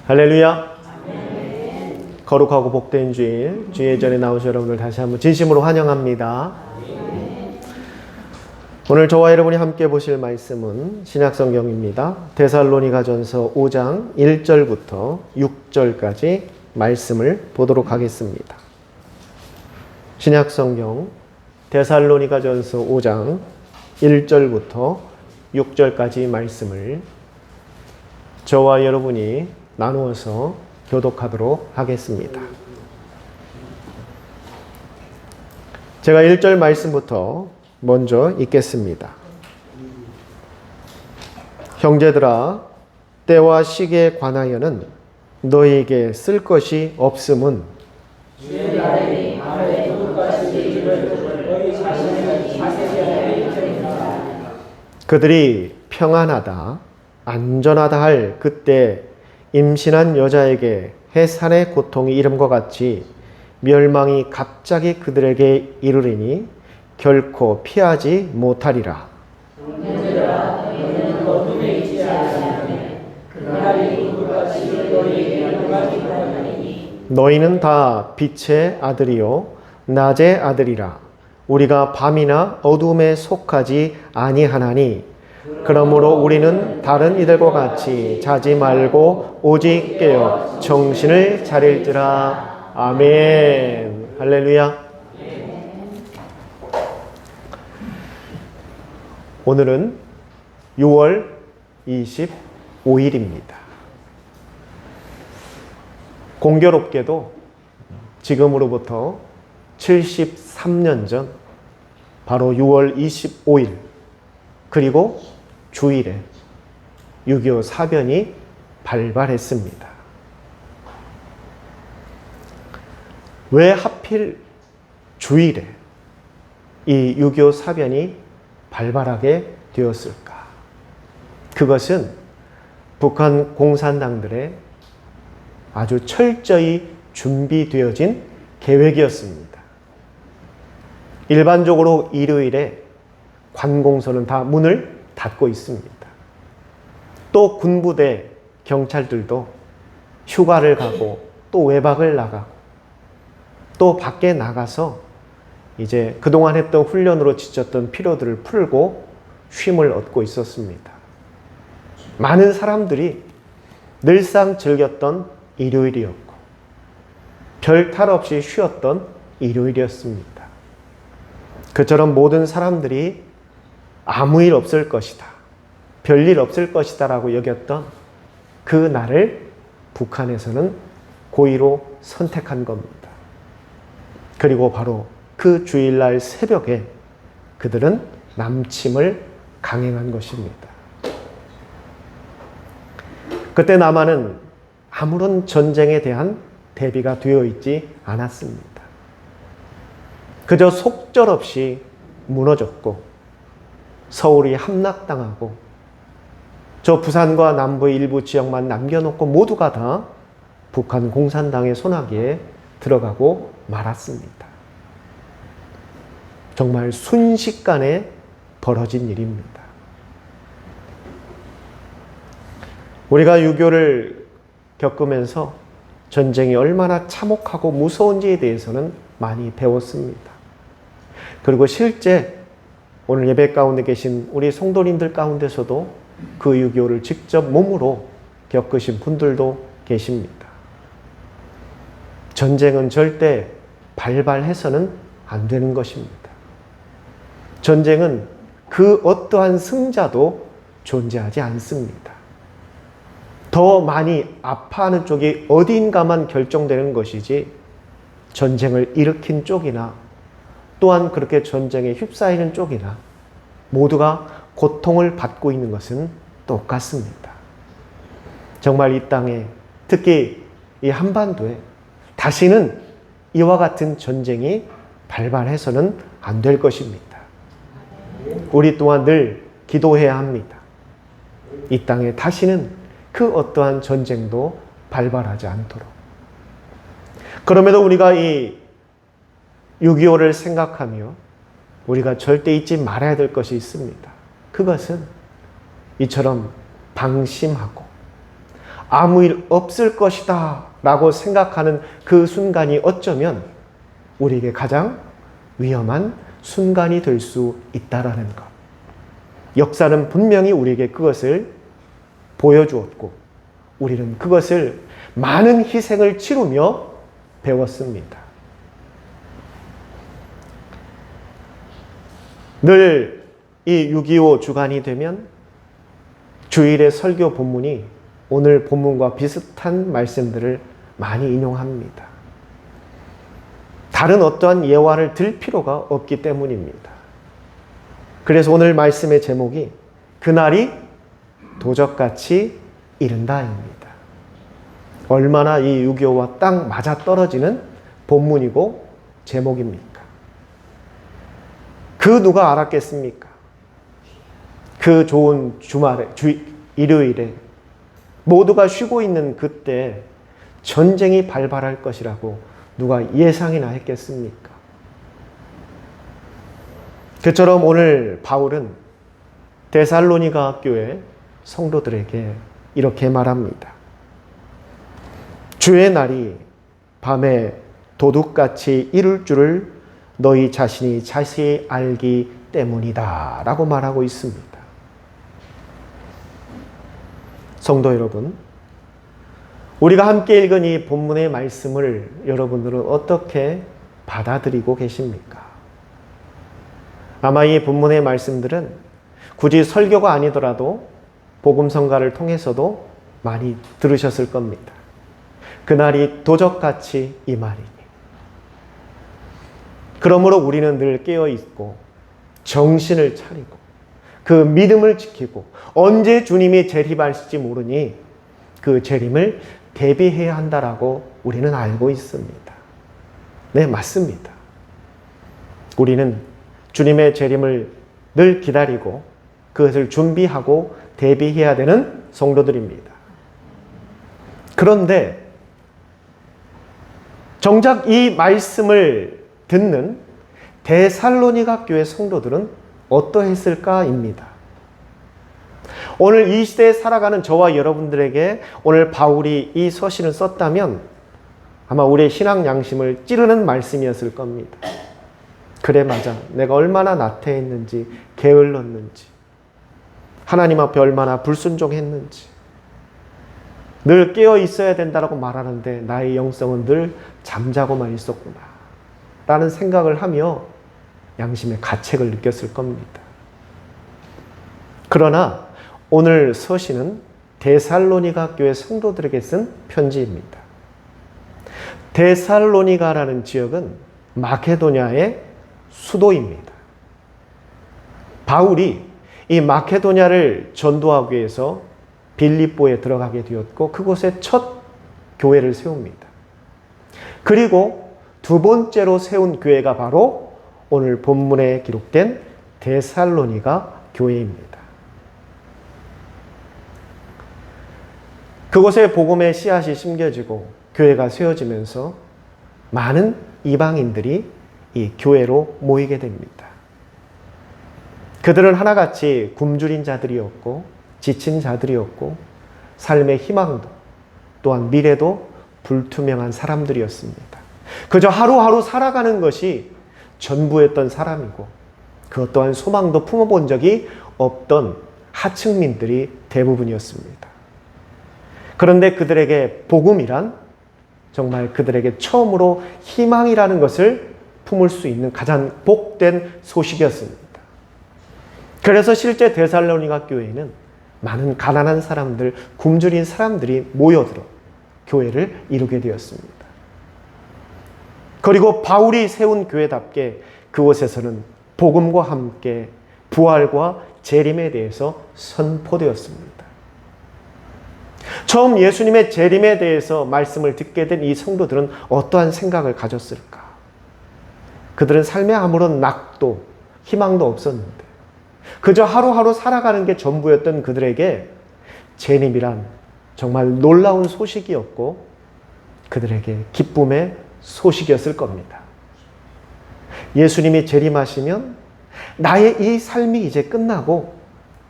할렐루야. 거룩하고 복된 주일, 주의 전에 나오신 여러분들 다시 한번 진심으로 환영합니다. 오늘 저와 여러분이 함께 보실 말씀은 신약성경입니다. 데살로니가전서 5장 1절부터 6절까지 말씀을 보도록 하겠습니다. 신약성경 데살로니가전서 5장 1절부터 6절까지 말씀을 저와 여러분이 나누어서 교독하도록 하겠습니다. 제가 1절 말씀부터 먼저 읽겠습니다. 형제들아, 때와 시기에 관하여는 너희에게 쓸 것이 없음은 그들이 평안하다, 안전하다 할 그때 임신한 여자에게 해산의 고통이 이름과 같이 멸망이 갑자기 그들에게 이르리니 결코 피하지 못하리라. 너희는 다 빛의 아들이요 낮의 아들이라. 우리가 밤이나 어둠에 속하지 아니하나니 그러므로 우리는 다른 이들과 같이 자지 말고 오직 깨어 정신을 차릴지라. 아멘. 할렐루야. 오늘은 6월 25일입니다. 공교롭게도 지금으로부터 73년 전 바로 6월 25일 그리고 주일에 6.25 사변이 발발했습니다. 왜 하필 주일에 이 6.25 사변이 발발하게 되었을까? 그것은 북한 공산당들의 아주 철저히 준비되어진 계획이었습니다. 일반적으로 일요일에 관공서는 다 문을 닫고 있습니다. 또 군부대, 경찰들도 휴가를 가고 또 외박을 나가고 또 밖에 나가서 이제 그동안 했던 훈련으로 지쳤던 피로들을 풀고 쉼을 얻고 있었습니다. 많은 사람들이 늘상 즐겼던 일요일이었고 별 탈 없이 쉬었던 일요일이었습니다. 그처럼 모든 사람들이 아무 일 없을 것이다, 별일 없을 것이다 라고 여겼던 그 날을 북한에서는 고의로 선택한 겁니다. 그리고 바로 그 주일날 새벽에 그들은 남침을 강행한 것입니다. 그때 남한은 아무런 전쟁에 대한 대비가 되어 있지 않았습니다. 그저 속절없이 무너졌고 서울이 함락당하고 저 부산과 남부의 일부 지역만 남겨놓고 모두가 다 북한 공산당의 손아귀에 들어가고 말았습니다. 정말 순식간에 벌어진 일입니다. 우리가 6.25를 겪으면서 전쟁이 얼마나 참혹하고 무서운지에 대해서는 많이 배웠습니다. 그리고 실제 오늘 예배 가운데 계신 우리 성도님들 가운데서도 그 6.25를 직접 몸으로 겪으신 분들도 계십니다. 전쟁은 절대 발발해서는 안 되는 것입니다. 전쟁은 그 어떠한 승자도 존재하지 않습니다. 더 많이 아파하는 쪽이 어딘가만 결정되는 것이지 전쟁을 일으킨 쪽이나 또한 그렇게 전쟁에 휩싸이는 쪽이나 모두가 고통을 받고 있는 것은 똑같습니다. 정말 이 땅에 특히 이 한반도에 다시는 이와 같은 전쟁이 발발해서는 안 될 것입니다. 우리 또한 늘 기도해야 합니다. 이 땅에 다시는 그 어떠한 전쟁도 발발하지 않도록. 그럼에도 우리가 이 6.25를 생각하며 우리가 절대 잊지 말아야 될 것이 있습니다. 그것은 이처럼 방심하고 아무 일 없을 것이다 라고 생각하는 그 순간이 어쩌면 우리에게 가장 위험한 순간이 될 수 있다라는 것. 역사는 분명히 우리에게 그것을 보여주었고 우리는 그것을 많은 희생을 치르며 배웠습니다. 늘 이 6.25 주간이 되면 주일의 설교 본문이 오늘 본문과 비슷한 말씀들을 많이 인용합니다. 다른 어떠한 예화를 들 필요가 없기 때문입니다. 그래서 오늘 말씀의 제목이 그날이 도적같이 이른다입니다. 얼마나 이 6.25와 딱 맞아떨어지는 본문이고 제목입니까? 그 누가 알았겠습니까? 그 좋은 주말에, 일요일에 모두가 쉬고 있는 그때 전쟁이 발발할 것이라고 누가 예상이나 했겠습니까? 그처럼 오늘 바울은 데살로니가 교회 성도들에게 이렇게 말합니다. 주의 날이 밤에 도둑같이 이룰 줄을 너희 자신이 자세히 알기 때문이다 라고 말하고 있습니다. 성도 여러분, 우리가 함께 읽은 이 본문의 말씀을 여러분들은 어떻게 받아들이고 계십니까? 아마 이 본문의 말씀들은 굳이 설교가 아니더라도 복음성가를 통해서도 많이 들으셨을 겁니다. 그날이 도적같이 임하리니. 그러므로 우리는 늘 깨어있고 정신을 차리고 그 믿음을 지키고 언제 주님이 재림하실지 모르니 그 재림을 대비해야 한다라고 우리는 알고 있습니다. 네, 맞습니다. 우리는 주님의 재림을 늘 기다리고 그것을 준비하고 대비해야 되는 성도들입니다. 그런데 정작 이 말씀을 듣는 데살로니가 교회 성도들은 어떠했을까입니다. 오늘 이 시대에 살아가는 저와 여러분들에게 오늘 바울이 이 서신을 썼다면 아마 우리의 신앙 양심을 찌르는 말씀이었을 겁니다. 그래, 맞아. 내가 얼마나 나태했는지, 게을렀는지, 하나님 앞에 얼마나 불순종했는지, 늘 깨어 있어야 된다고 말하는데 나의 영성은 늘 잠자고만 있었구나 라는 생각을 하며 양심의 가책을 느꼈을 겁니다. 그러나 오늘 서신은 데살로니가 교회 성도들에게 쓴 편지입니다. 데살로니가라는 지역은 마케도냐의 수도입니다. 바울이 이 마케도냐를 전도하기 위해서 빌립보에 들어가게 되었고 그곳에 첫 교회를 세웁니다. 그리고 두 번째로 세운 교회가 바로 오늘 본문에 기록된 데살로니가 교회입니다. 그곳에 복음의 씨앗이 심겨지고 교회가 세워지면서 많은 이방인들이 이 교회로 모이게 됩니다. 그들은 하나같이 굶주린 자들이었고 지친 자들이었고 삶의 희망도 또한 미래도 불투명한 사람들이었습니다. 그저 하루하루 살아가는 것이 전부였던 사람이고 그것 또한 소망도 품어본 적이 없던 하층민들이 대부분이었습니다. 그런데 그들에게 복음이란 정말 그들에게 처음으로 희망이라는 것을 품을 수 있는 가장 복된 소식이었습니다. 그래서 실제 데살로니가 교회에는 많은 가난한 사람들, 굶주린 사람들이 모여들어 교회를 이루게 되었습니다. 그리고 바울이 세운 교회답게 그곳에서는 복음과 함께 부활과 재림에 대해서 선포되었습니다. 처음 예수님의 재림에 대해서 말씀을 듣게 된 이 성도들은 어떠한 생각을 가졌을까? 그들은 삶에 아무런 낙도, 희망도 없었는데 그저 하루하루 살아가는 게 전부였던 그들에게 재림이란 정말 놀라운 소식이었고 그들에게 기쁨의 소식이었을 겁니다. 예수님이 재림하시면 나의 이 삶이 이제 끝나고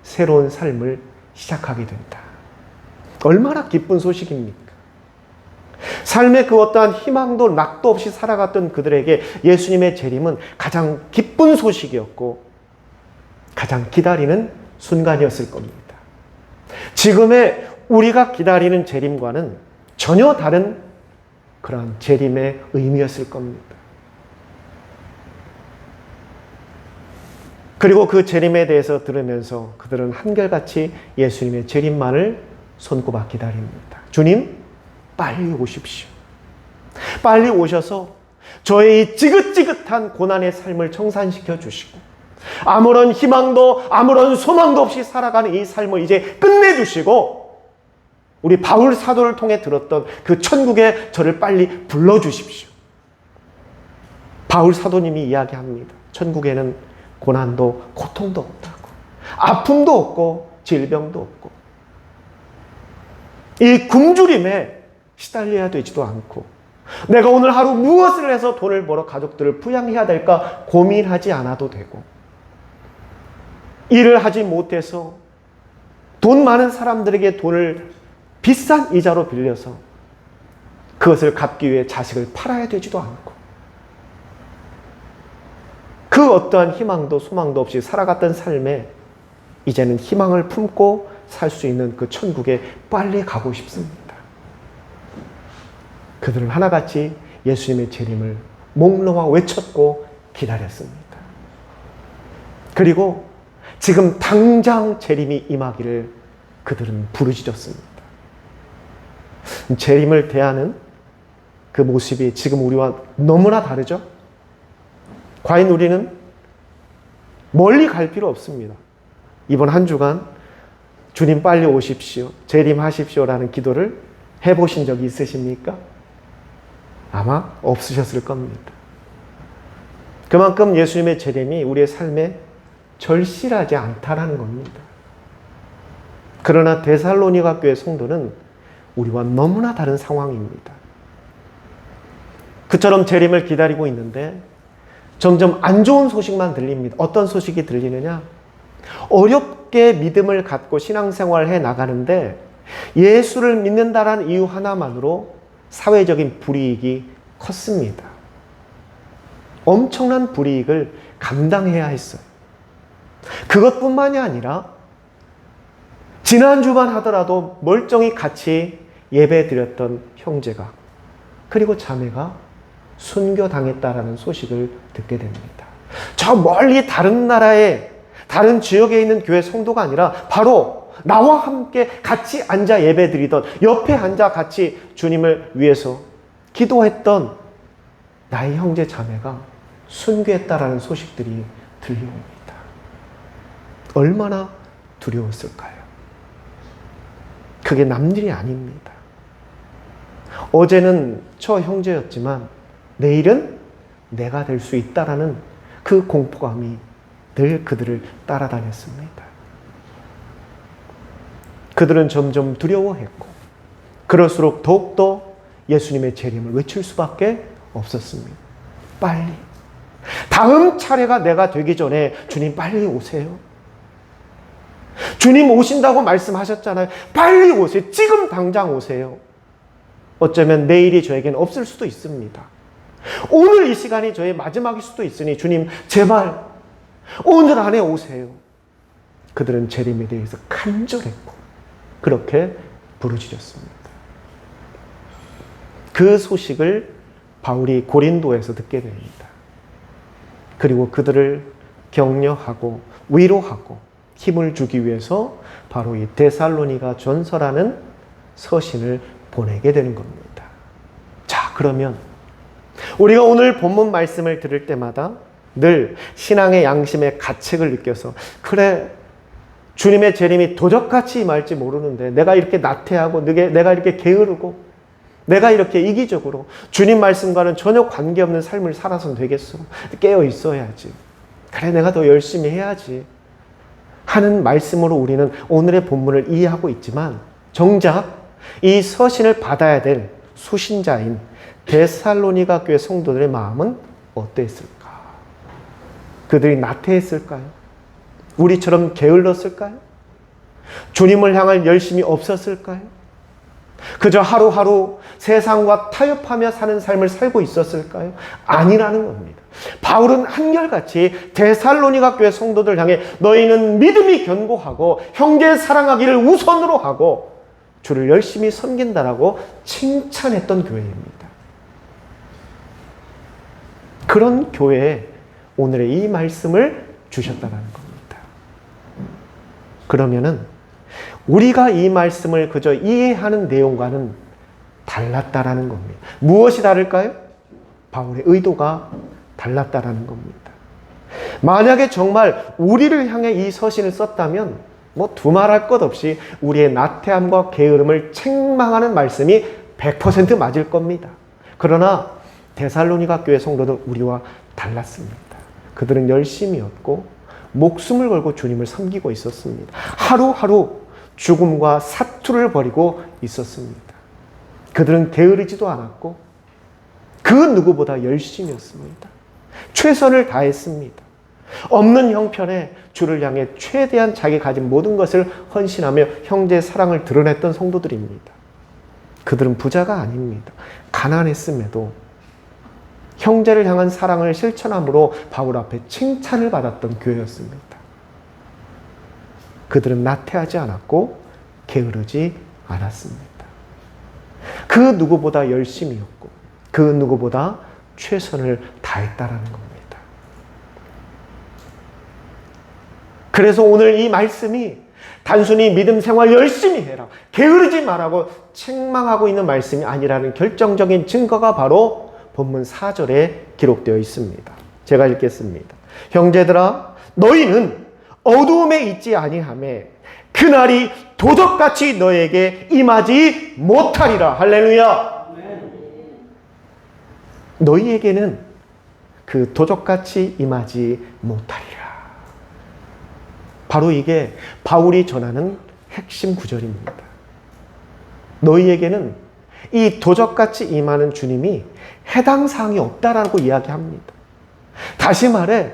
새로운 삶을 시작하게 된다. 얼마나 기쁜 소식입니까? 삶의 그 어떠한 희망도 낙도 없이 살아갔던 그들에게 예수님의 재림은 가장 기쁜 소식이었고 가장 기다리는 순간이었을 겁니다. 지금의 우리가 기다리는 재림과는 전혀 다른 그런 재림의 의미였을 겁니다. 그리고 그 재림에 대해서 들으면서 그들은 한결같이 예수님의 재림만을 손꼽아 기다립니다. 주님, 빨리 오십시오. 빨리 오셔서 저의 이 지긋지긋한 고난의 삶을 청산시켜 주시고 아무런 희망도 아무런 소망도 없이 살아가는 이 삶을 이제 끝내주시고 우리 바울 사도를 통해 들었던 그 천국에 저를 빨리 불러주십시오. 바울 사도님이 이야기합니다. 천국에는 고난도 고통도 없다고, 아픔도 없고 질병도 없고 이 굶주림에 시달려야 되지도 않고 내가 오늘 하루 무엇을 해서 돈을 벌어 가족들을 부양해야 될까 고민하지 않아도 되고 일을 하지 못해서 돈 많은 사람들에게 돈을 비싼 이자로 빌려서 그것을 갚기 위해 자식을 팔아야 되지도 않고 그 어떠한 희망도 소망도 없이 살아갔던 삶에 이제는 희망을 품고 살 수 있는 그 천국에 빨리 가고 싶습니다. 그들은 하나같이 예수님의 재림을 목 놓아 외쳤고 기다렸습니다. 그리고 지금 당장 재림이 임하기를 그들은 부르짖었습니다. 재림을 대하는 그 모습이 지금 우리와 너무나 다르죠? 과연 우리는 멀리 갈 필요 없습니다. 이번 한 주간 주님 빨리 오십시오, 재림하십시오라는 기도를 해보신 적이 있으십니까? 아마 없으셨을 겁니다. 그만큼 예수님의 재림이 우리의 삶에 절실하지 않다라는 겁니다. 그러나 데살로니가 교회 성도는 우리와 너무나 다른 상황입니다. 그처럼 재림을 기다리고 있는데 점점 안 좋은 소식만 들립니다. 어떤 소식이 들리느냐? 어렵게 믿음을 갖고 신앙생활을 해 나가는데 예수를 믿는다라는 이유 하나만으로 사회적인 불이익이 컸습니다. 엄청난 불이익을 감당해야 했어요. 그것뿐만이 아니라 지난주만 하더라도 멀쩡히 같이 예배드렸던 형제가 그리고 자매가 순교당했다라는 소식을 듣게 됩니다. 저 멀리 다른 나라에 다른 지역에 있는 교회 성도가 아니라 바로 나와 함께 같이 앉아 예배드리던 옆에 앉아 같이 주님을 위해서 기도했던 나의 형제 자매가 순교했다라는 소식들이 들려옵니다. 얼마나 두려웠을까요? 그게 남일이 아닙니다. 어제는 저 형제였지만 내일은 내가 될 수 있다라는 그 공포감이 늘 그들을 따라다녔습니다. 그들은 점점 두려워했고 그럴수록 더욱더 예수님의 재림을 외칠 수밖에 없었습니다. 빨리, 다음 차례가 내가 되기 전에 주님 빨리 오세요. 주님 오신다고 말씀하셨잖아요. 빨리 오세요. 지금 당장 오세요. 어쩌면 내일이 저에게는 없을 수도 있습니다. 오늘 이 시간이 저의 마지막일 수도 있으니 주님 제발 오늘 안에 오세요. 그들은 재림에 대해서 간절했고 그렇게 부르짖었습니다. 그 소식을 바울이 고린도에서 듣게 됩니다. 그리고 그들을 격려하고 위로하고 힘을 주기 위해서 바로 이 데살로니가 전서라는 서신을 보내게 되는 겁니다. 자, 그러면 우리가 오늘 본문 말씀을 들을 때마다 늘 신앙의 양심의 가책을 느껴서 그래, 주님의 재림이 도적같이 임할지 모르는데 내가 이렇게 나태하고 내가 이렇게 게으르고 내가 이렇게 이기적으로 주님 말씀과는 전혀 관계없는 삶을 살아서는 되겠어. 깨어 있어야지. 그래, 내가 더 열심히 해야지 하는 말씀으로 우리는 오늘의 본문을 이해하고 있지만 정작 이 서신을 받아야 될 수신자인 데살로니가 교회 성도들의 마음은 어땠을까? 그들이 나태했을까요? 우리처럼 게을렀을까요? 주님을 향할 열심이 없었을까요? 그저 하루하루 세상과 타협하며 사는 삶을 살고 있었을까요? 아니라는 겁니다. 바울은 한결같이 데살로니가 교회 성도들 향해 너희는 믿음이 견고하고 형제 사랑하기를 우선으로 하고 주를 열심히 섬긴다라고 칭찬했던 교회입니다. 그런 교회에 오늘의 이 말씀을 주셨다는 겁니다. 그러면은 우리가 이 말씀을 그저 이해하는 내용과는 달랐다라는 겁니다. 무엇이 다를까요? 바울의 의도가 달랐다라는 겁니다. 만약에 정말 우리를 향해 이 서신을 썼다면 뭐 두말할 것 없이 우리의 나태함과 게으름을 책망하는 말씀이 100% 맞을 겁니다. 그러나 데살로니가 교회 성도는 우리와 달랐습니다. 그들은 열심이었고 목숨을 걸고 주님을 섬기고 있었습니다. 하루하루 죽음과 사투를 벌이고 있었습니다. 그들은 게으르지도 않았고 그 누구보다 열심이었습니다. 최선을 다했습니다. 없는 형편에 주를 향해 최대한 자기 가진 모든 것을 헌신하며 형제의 사랑을 드러냈던 성도들입니다. 그들은 부자가 아닙니다. 가난했음에도 형제를 향한 사랑을 실천함으로 바울 앞에 칭찬을 받았던 교회였습니다. 그들은 나태하지 않았고 게으르지 않았습니다. 그 누구보다 열심이었고 그 누구보다 최선을 다했다라는 겁니다. 그래서 오늘 이 말씀이 단순히 믿음 생활 열심히 해라, 게으르지 말라고 책망하고 있는 말씀이 아니라는 결정적인 증거가 바로 본문 4절에 기록되어 있습니다. 제가 읽겠습니다. 형제들아, 너희는 어두움에 있지 아니하매 그날이 도적같이 너에게 임하지 못하리라. 할렐루야. 너희에게는 그 도적같이 임하지 못하리라. 바로 이게 바울이 전하는 핵심 구절입니다. 너희에게는 이 도적같이 임하는 주님이 해당 사항이 없다라고 이야기합니다. 다시 말해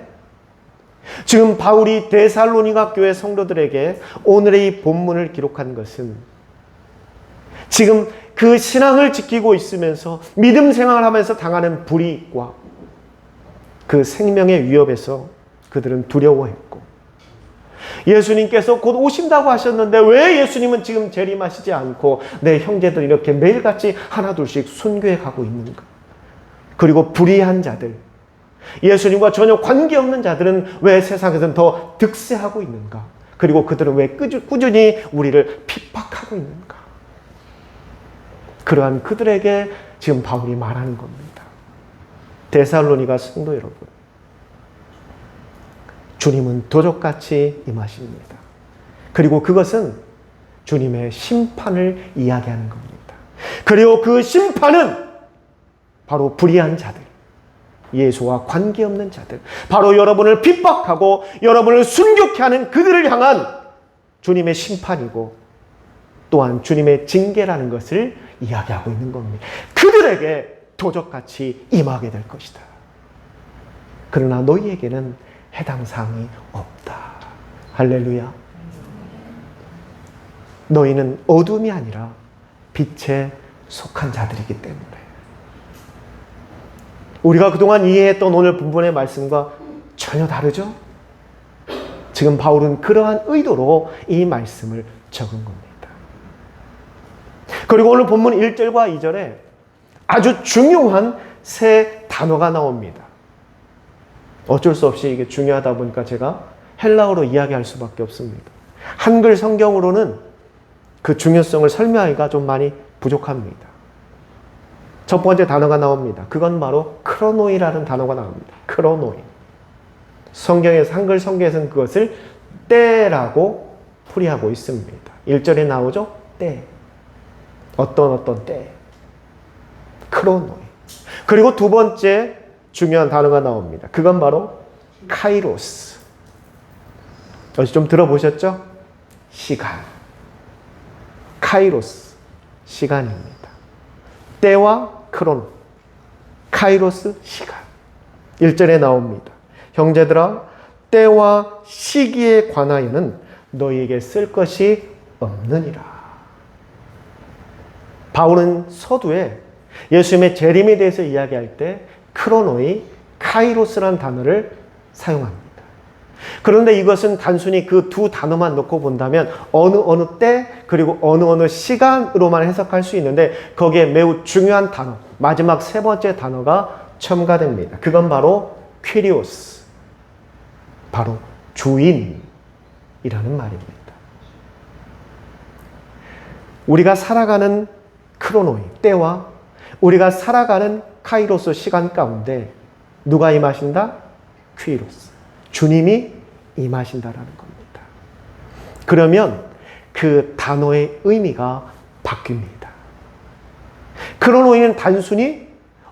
지금 바울이 데살로니가 교회 성도들에게 오늘의 이 본문을 기록한 것은 지금 그 신앙을 지키고 있으면서 믿음 생활을 하면서 당하는 불이익과 그 생명의 위협에서 그들은 두려워했고 예수님께서 곧 오신다고 하셨는데 왜 예수님은 지금 재림하시지 않고 내 형제들 이렇게 매일같이 하나둘씩 순교해 가고 있는가? 그리고 불의한 자들, 예수님과 전혀 관계없는 자들은 왜 세상에서는 더 득세하고 있는가? 그리고 그들은 왜 꾸준히 우리를 핍박하고 있는가? 그러한 그들에게 지금 바울이 말하는 겁니다. 데살로니가 성도 여러분, 주님은 도적같이 임하십니다. 그리고 그것은 주님의 심판을 이야기하는 겁니다. 그리고 그 심판은 바로 불의한 자들, 예수와 관계없는 자들, 바로 여러분을 핍박하고 여러분을 순교케 하는 그들을 향한 주님의 심판이고 또한 주님의 징계라는 것을 이야기하고 있는 겁니다. 그들에게 도적같이 임하게 될 것이다. 그러나 너희에게는 해당 사항이 없다. 할렐루야. 너희는 어둠이 아니라 빛에 속한 자들이기 때문에. 우리가 그동안 이해했던 오늘 본문의 말씀과 전혀 다르죠? 지금 바울은 그러한 의도로 이 말씀을 적은 겁니다. 그리고 오늘 본문 1절과 2절에 아주 중요한 세 단어가 나옵니다. 어쩔 수 없이 이게 중요하다 보니까 제가 헬라어로 이야기할 수밖에 없습니다. 한글 성경으로는 그 중요성을 설명하기가 좀 많이 부족합니다. 첫 번째 단어가 나옵니다. 그건 바로 크로노이라는 단어가 나옵니다. 크로노이. 성경에서, 한글 성경에서는 그것을 때라고 풀이하고 있습니다. 1절에 나오죠? 때. 어떤 때. 크로노이. 그리고 두 번째 중요한 단어가 나옵니다. 그건 바로 카이로스. 어제 좀 들어보셨죠? 시간. 카이로스. 시간입니다. 때와 크로노. 카이로스 시간. 1절에 나옵니다. 형제들아, 때와 시기에 관하여는 너희에게 쓸 것이 없느니라. 바울은 서두에 예수님의 재림에 대해서 이야기할 때 크로노이, 카이로스라는 단어를 사용합니다. 그런데 이것은 단순히 그 두 단어만 놓고 본다면 어느 때 그리고 어느 시간으로만 해석할 수 있는데 거기에 매우 중요한 단어, 마지막 세 번째 단어가 첨가됩니다. 그건 바로 퀴리오스, 바로 주인이라는 말입니다. 우리가 살아가는 크로노이, 때와 우리가 살아가는 카이로스 시간 가운데 누가 임하신다? 퀴로스, 주님이 임하신다라는 겁니다. 그러면 그 단어의 의미가 바뀝니다. 크로노이는 단순히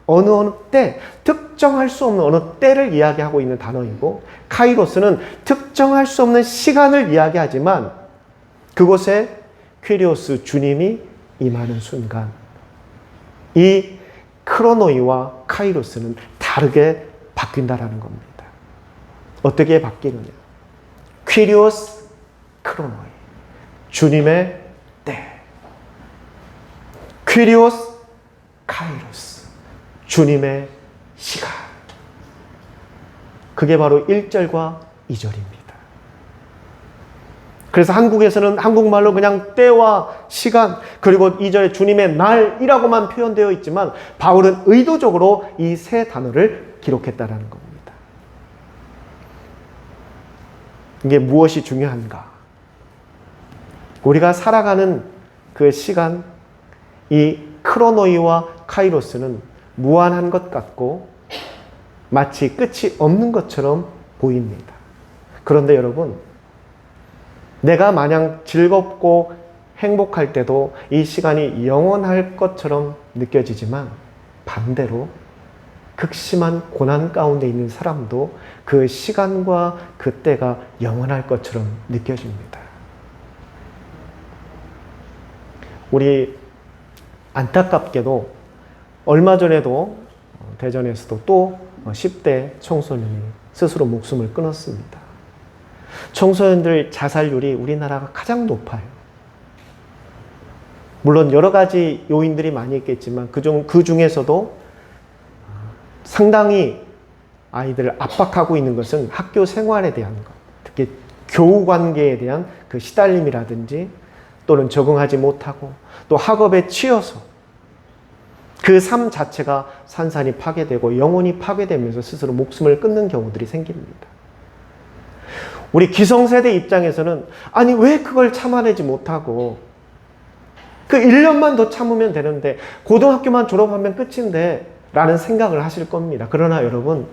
어느 때, 특정할 수 없는 어느 때를 이야기하고 있는 단어이고, 카이로스는 특정할 수 없는 시간을 이야기하지만 그곳에 퀴리오스, 주님이 임하는 순간 이 크로노이와 카이로스는 다르게 바뀐다라는 겁니다. 어떻게 바뀌느냐? 퀴리오스, 크로노이, 주님의 때. 퀴리오스, 카이로스, 주님의 시간. 그게 바로 1절과 2절입니다. 그래서 한국에서는 한국말로 그냥 때와 시간, 그리고 2절에 주님의 날이라고만 표현되어 있지만 바울은 의도적으로 이 세 단어를 기록했다는 겁니다. 이게 무엇이 중요한가? 우리가 살아가는 그 시간, 이 크로노이와 카이로스는 무한한 것 같고 마치 끝이 없는 것처럼 보입니다. 그런데 여러분, 내가 마냥 즐겁고 행복할 때도 이 시간이 영원할 것처럼 느껴지지만 반대로 극심한 고난 가운데 있는 사람도 그 시간과 그 때가 영원할 것처럼 느껴집니다. 우리 안타깝게도 얼마 전에도 대전에서도 또 10대 청소년이 스스로 목숨을 끊었습니다. 청소년들 자살률이 우리나라가 가장 높아요. 물론 여러 가지 요인들이 많이 있겠지만 그 중에서도 상당히 아이들을 압박하고 있는 것은 학교 생활에 대한 것, 특히 교우 관계에 대한 그 시달림이라든지 또는 적응하지 못하고 또 학업에 치여서 그 삶 자체가 산산이 파괴되고 영혼이 파괴되면서 스스로 목숨을 끊는 경우들이 생깁니다. 우리 기성세대 입장에서는 아니 왜 그걸 참아내지 못하고 그 1년만 더 참으면 되는데 고등학교만 졸업하면 끝인데 라는 생각을 하실 겁니다. 그러나 여러분,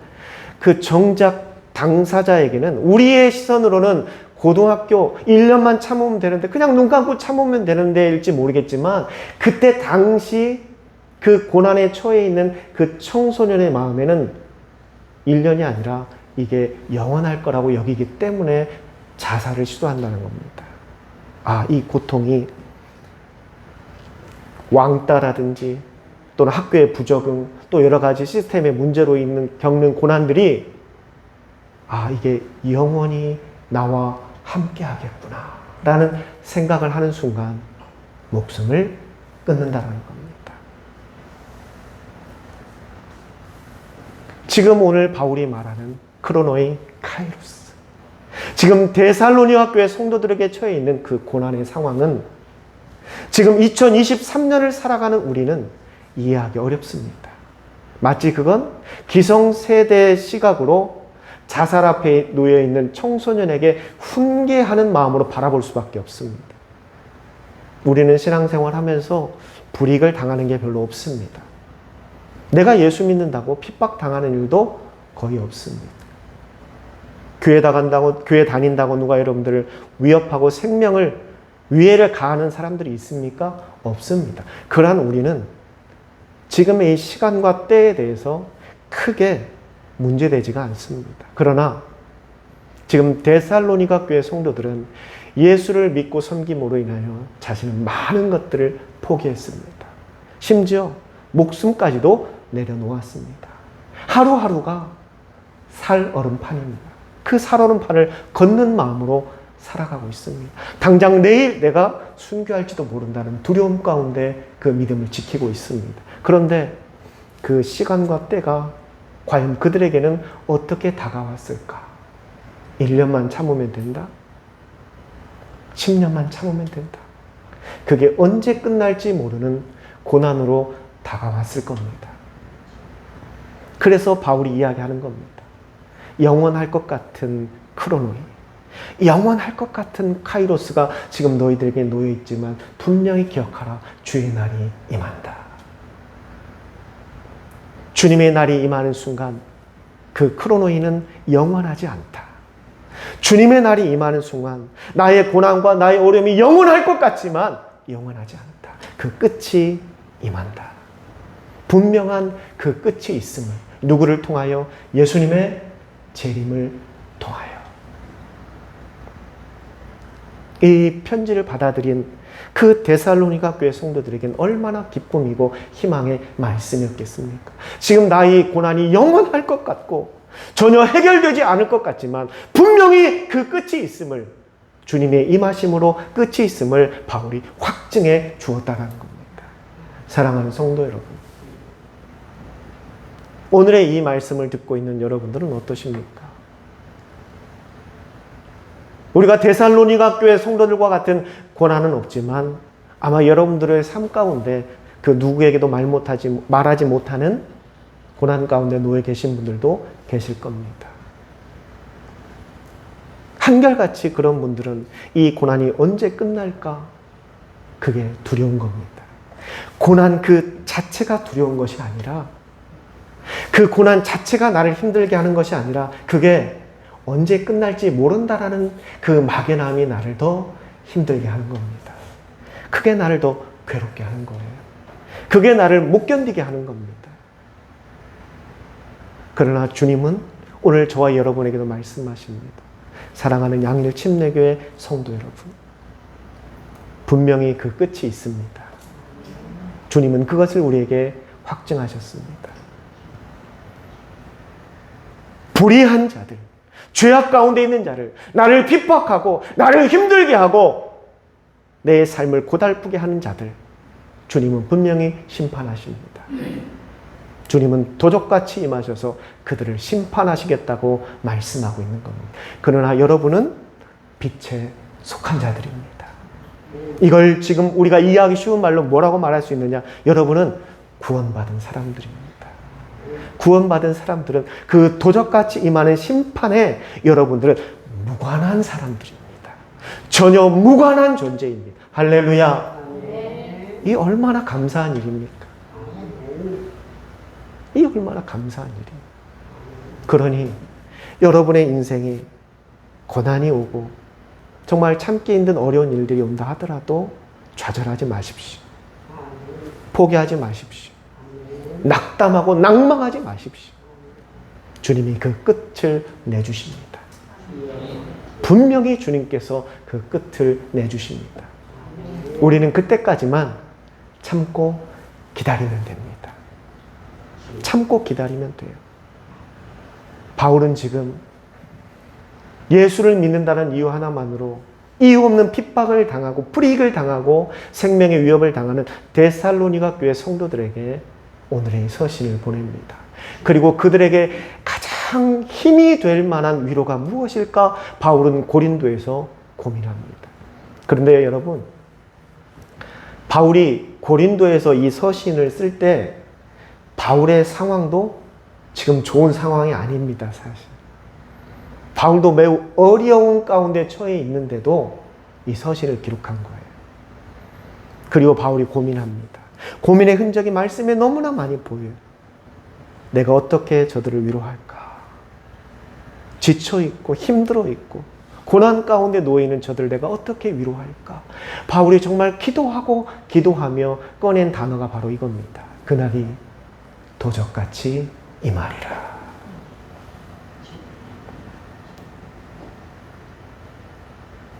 그 정작 당사자에게는 우리의 시선으로는 고등학교 1년만 참으면 되는데 그냥 눈 감고 참으면 되는데 일지 모르겠지만 그때 당시 그 고난에 처해 있는 그 청소년의 마음에는 1년이 아니라 이게 영원할 거라고 여기기 때문에 자살을 시도한다는 겁니다. 아, 이 고통이 왕따라든지 또는 학교의 부적응 또 여러 가지 시스템의 문제로 겪는 고난들이 아, 이게 영원히 나와 함께 하겠구나 라는 생각을 하는 순간 목숨을 끊는다는 겁니다. 지금 오늘 바울이 말하는 크로노이, 카이로스, 지금 데살로니가 교회 성도들에게 처해 있는 그 고난의 상황은 지금 2023년을 살아가는 우리는 이해하기 어렵습니다. 마치 그건 기성세대의 시각으로 자살 앞에 놓여있는 청소년에게 훈계하는 마음으로 바라볼 수밖에 없습니다. 우리는 신앙생활 하면서 불이익을 당하는 게 별로 없습니다. 내가 예수 믿는다고 핍박당하는 일도 거의 없습니다. 교회 다닌다고 누가 여러분들을 위협하고 위해를 가하는 사람들이 있습니까? 없습니다. 그러한 우리는 지금의 이 시간과 때에 대해서 크게 문제되지가 않습니다. 그러나 지금 데살로니가 교회 성도들은 예수를 믿고 섬김으로 인하여 자신의 많은 것들을 포기했습니다. 심지어 목숨까지도 내려놓았습니다. 하루하루가 살얼음판입니다. 그 살얼음판을 걷는 마음으로 살아가고 있습니다. 당장 내일 내가 순교할지도 모른다는 두려움 가운데 그 믿음을 지키고 있습니다. 그런데 그 시간과 때가 과연 그들에게는 어떻게 다가왔을까? 1년만 참으면 된다? 10년만 참으면 된다. 그게 언제 끝날지 모르는 고난으로 다가왔을 겁니다. 그래서 바울이 이야기하는 겁니다. 영원할 것 같은 크로노이, 영원할 것 같은 카이로스가 지금 너희들에게 놓여있지만 분명히 기억하라. 주의 날이 임한다. 주님의 날이 임하는 순간 그 크로노이는 영원하지 않다. 주님의 날이 임하는 순간 나의 고난과 나의 어려움이 영원할 것 같지만 영원하지 않다. 그 끝이 임한다. 분명한 그 끝이 있음을 누구를 통하여? 예수님의 재림을 통하여. 이 편지를 받아들인 그 데살로니가 교회 성도들에게는 얼마나 기쁨이고 희망의 말씀이었겠습니까? 지금 나의 고난이 영원할 것 같고 전혀 해결되지 않을 것 같지만 분명히 그 끝이 있음을, 주님의 임하심으로 끝이 있음을 바울이 확증해 주었다는 겁니다. 사랑하는 성도 여러분, 오늘의 이 말씀을 듣고 있는 여러분들은 어떠십니까? 우리가 데살로니가 교회 성도들과 같은 고난은 없지만 아마 여러분들의 삶 가운데 그 누구에게도 말하지 못하는 고난 가운데 놓여 계신 분들도 계실 겁니다. 한결같이 그런 분들은 이 고난이 언제 끝날까? 그게 두려운 겁니다. 고난 그 자체가 두려운 것이 아니라, 그 고난 자체가 나를 힘들게 하는 것이 아니라 그게 언제 끝날지 모른다라는 그 막연함이 나를 더 힘들게 하는 겁니다. 그게 나를 더 괴롭게 하는 거예요. 그게 나를 못 견디게 하는 겁니다. 그러나 주님은 오늘 저와 여러분에게도 말씀하십니다. 사랑하는 양일 침례교회 성도 여러분, 분명히 그 끝이 있습니다. 주님은 그것을 우리에게 확증하셨습니다. 불의한 자들, 죄악 가운데 있는 자를, 나를 핍박하고 나를 힘들게 하고 내 삶을 고달프게 하는 자들, 주님은 분명히 심판하십니다. 주님은 도적같이 임하셔서 그들을 심판하시겠다고 말씀하고 있는 겁니다. 그러나 여러분은 빛에 속한 자들입니다. 이걸 지금 우리가 이해하기 쉬운 말로 뭐라고 말할 수 있느냐? 여러분은 구원받은 사람들입니다. 구원받은 사람들은 그 도적같이 임하는 심판에 여러분들은 무관한 사람들입니다. 전혀 무관한 존재입니다. 할렐루야. 이 얼마나 감사한 일입니까? 이 얼마나 감사한 일이에요. 그러니 여러분의 인생에 고난이 오고 정말 참기 힘든 어려운 일들이 온다 하더라도 좌절하지 마십시오. 포기하지 마십시오. 낙담하고 낭망하지 마십시오. 주님이 그 끝을 내주십니다. 분명히 주님께서 그 끝을 내주십니다. 우리는 그때까지만 참고 기다리면 됩니다. 참고 기다리면 돼요. 바울은 지금 예수를 믿는다는 이유 하나만으로 이유 없는 핍박을 당하고 불이익을 당하고 생명의 위협을 당하는 데살로니가 교회 성도들에게 오늘의 서신을 보냅니다. 그리고 그들에게 가장 힘이 될 만한 위로가 무엇일까? 바울은 고린도에서 고민합니다. 그런데 여러분, 바울이 고린도에서 이 서신을 쓸 때 바울의 상황도 지금 좋은 상황이 아닙니다, 사실. 바울도 매우 어려운 가운데 처해 있는데도 이 서신을 기록한 거예요. 그리고 바울이 고민합니다. 고민의 흔적이 말씀에 너무나 많이 보여요. 내가 어떻게 저들을 위로할까? 지쳐있고 힘들어있고 고난 가운데 놓여있는 저들 내가 어떻게 위로할까? 바울이 정말 기도하며 꺼낸 단어가 바로 이겁니다. 그날이 도적같이 임하리라.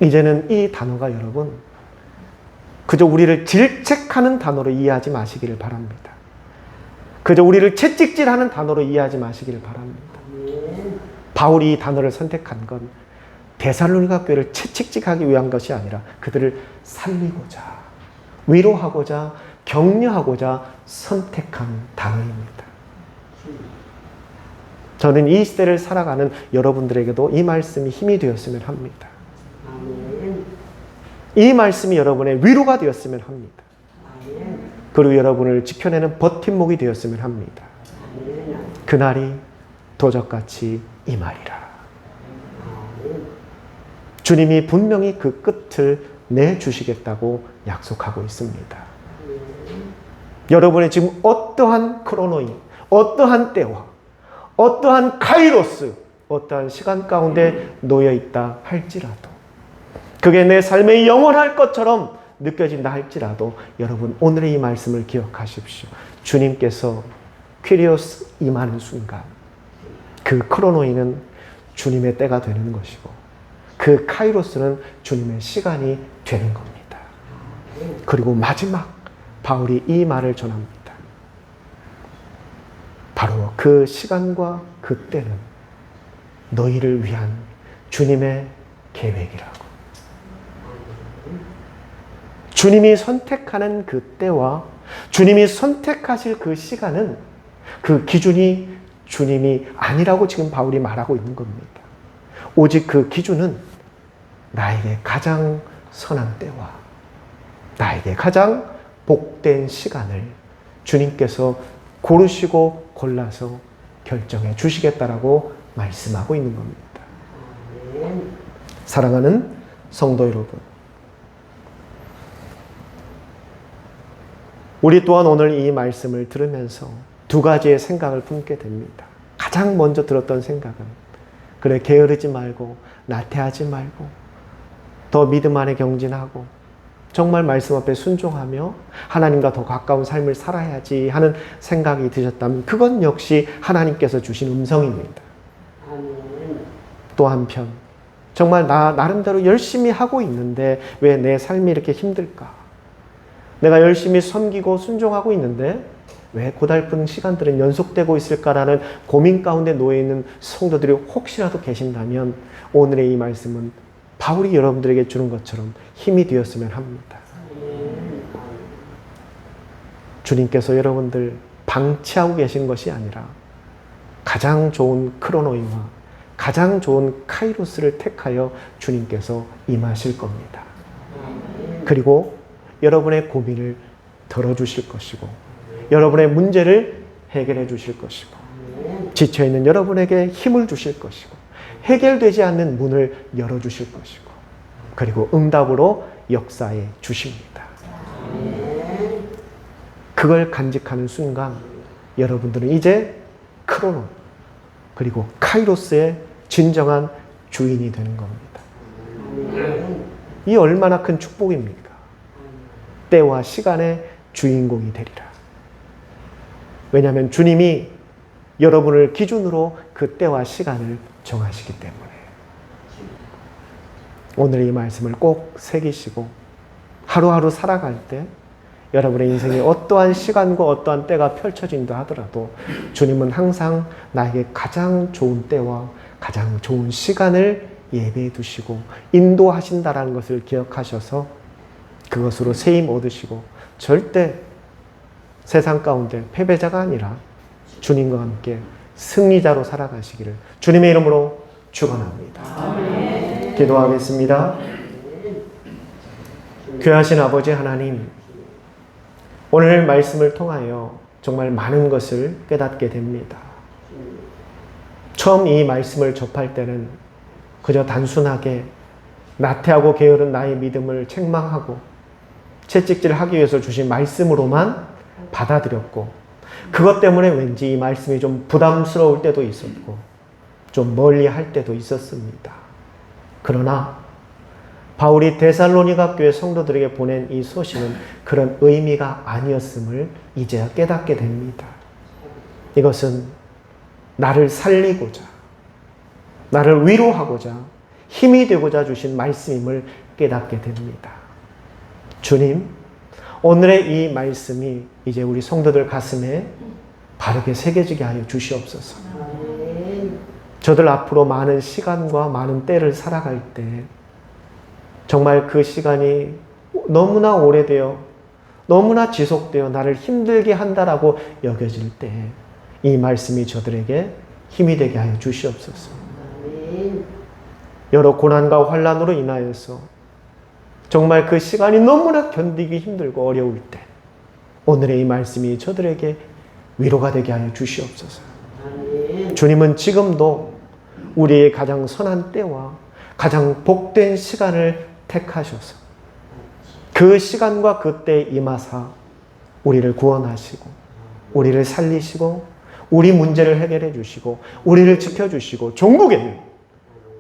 이제는 이 단어가 여러분 그저 우리를 질책하는 단어로 이해하지 마시기를 바랍니다. 그저 우리를 채찍질하는 단어로 이해하지 마시기를 바랍니다. 바울이 이 단어를 선택한 건 데살로니가 교회를 채찍질하기 위한 것이 아니라 그들을 살리고자, 위로하고자, 격려하고자 선택한 단어입니다. 저는 이 시대를 살아가는 여러분들에게도 이 말씀이 힘이 되었으면 합니다. 이 말씀이 여러분의 위로가 되었으면 합니다. 그리고 여러분을 지켜내는 버팀목이 되었으면 합니다. 그날이 도적같이 임하리라. 주님이 분명히 그 끝을 내주시겠다고 약속하고 있습니다. 여러분의 지금 어떠한 크로노인, 어떠한 때와 어떠한 카이로스, 어떠한 시간 가운데 놓여있다 할지라도, 그게 내 삶에 영원할 것처럼 느껴진다 할지라도 여러분 오늘의 이 말씀을 기억하십시오. 주님께서 퀴리오스 임하는 순간 그 크로노이는 주님의 때가 되는 것이고 그 카이로스는 주님의 시간이 되는 겁니다. 그리고 마지막 바울이 이 말을 전합니다. 바로 그 시간과 그 때는 너희를 위한 주님의 계획이라고. 주님이 선택하는 그 때와 주님이 선택하실 그 시간은 그 기준이 주님이 아니라고 지금 바울이 말하고 있는 겁니다. 오직 그 기준은 나에게 가장 선한 때와 나에게 가장 복된 시간을 주님께서 고르시고 골라서 결정해 주시겠다라고 말씀하고 있는 겁니다. 사랑하는 성도 여러분, 우리 또한 오늘 이 말씀을 들으면서 두 가지의 생각을 품게 됩니다. 가장 먼저 들었던 생각은 그래, 게으르지 말고 나태하지 말고 더 믿음 안에 경진하고 정말 말씀 앞에 순종하며 하나님과 더 가까운 삶을 살아야지 하는 생각이 드셨다면 그건 역시 하나님께서 주신 음성입니다. 또 한편 정말 나 나름대로 열심히 하고 있는데 왜 내 삶이 이렇게 힘들까? 내가 열심히 섬기고 순종하고 있는데 왜 고달픈 시간들은 연속되고 있을까라는 고민 가운데 놓여있는 성도들이 혹시라도 계신다면 오늘의 이 말씀은 바울이 여러분들에게 주는 것처럼 힘이 되었으면 합니다. 주님께서 여러분들 방치하고 계신 것이 아니라 가장 좋은 크로노이와 가장 좋은 카이로스를 택하여 주님께서 임하실 겁니다. 그리고 여러분의 고민을 덜어주실 것이고 여러분의 문제를 해결해 주실 것이고 지쳐있는 여러분에게 힘을 주실 것이고 해결되지 않는 문을 열어주실 것이고 그리고 응답으로 역사해 주십니다. 그걸 간직하는 순간 여러분들은 이제 크로노 그리고 카이로스의 진정한 주인이 되는 겁니다. 이 얼마나 큰 축복입니까? 때와 시간의 주인공이 되리라. 왜냐하면 주님이 여러분을 기준으로 그 때와 시간을 정하시기 때문에 오늘 이 말씀을 꼭 새기시고 하루하루 살아갈 때 여러분의 인생에 어떠한 시간과 어떠한 때가 펼쳐진다 하더라도 주님은 항상 나에게 가장 좋은 때와 가장 좋은 시간을 예배해 두시고 인도하신다라는 것을 기억하셔서 그것으로 세임 얻으시고 절대 세상 가운데 패배자가 아니라 주님과 함께 승리자로 살아가시기를 주님의 이름으로 축원합니다. 아멘. 기도하겠습니다. 귀하신 아버지 하나님, 오늘 말씀을 통하여 정말 많은 것을 깨닫게 됩니다. 처음 이 말씀을 접할 때는 그저 단순하게 나태하고 게으른 나의 믿음을 책망하고 채찍질하기 위해서 주신 말씀으로만 받아들였고 그것 때문에 왠지 이 말씀이 좀 부담스러울 때도 있었고 좀 멀리 할 때도 있었습니다. 그러나 바울이 데살로니가 교회 성도들에게 보낸 이 소식은 그런 의미가 아니었음을 이제야 깨닫게 됩니다. 이것은 나를 살리고자, 나를 위로하고자, 힘이 되고자 주신 말씀임을 깨닫게 됩니다. 주님, 오늘의 이 말씀이 이제 우리 성도들 가슴에 바르게 새겨지게 하여 주시옵소서. 저들 앞으로 많은 시간과 많은 때를 살아갈 때 정말 그 시간이 너무나 오래되어 너무나 지속되어 나를 힘들게 한다라고 여겨질 때 이 말씀이 저들에게 힘이 되게 하여 주시옵소서. 여러 고난과 환난으로 인하여서 정말 그 시간이 너무나 견디기 힘들고 어려울 때 오늘의 이 말씀이 저들에게 위로가 되게 하여 주시옵소서. 주님은 지금도 우리의 가장 선한 때와 가장 복된 시간을 택하셔서 그 시간과 그 때에 임하사 우리를 구원하시고 우리를 살리시고 우리 문제를 해결해 주시고 우리를 지켜주시고 종국에는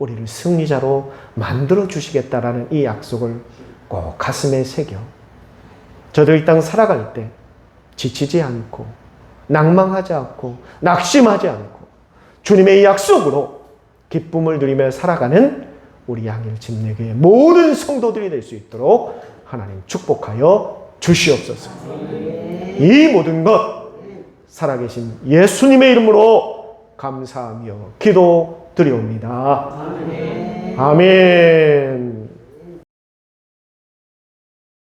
우리를 승리자로 만들어 주시겠다라는 이 약속을 꼭 가슴에 새겨 저들 이 땅 살아갈 때 지치지 않고 낭망하지 않고 낙심하지 않고 주님의 이 약속으로 기쁨을 누리며 살아가는 우리 양일 집내교의 모든 성도들이 될 수 있도록 하나님 축복하여 주시옵소서. 이 모든 것 살아계신 예수님의 이름으로 감사하며 기도드리옵니다. 아멘.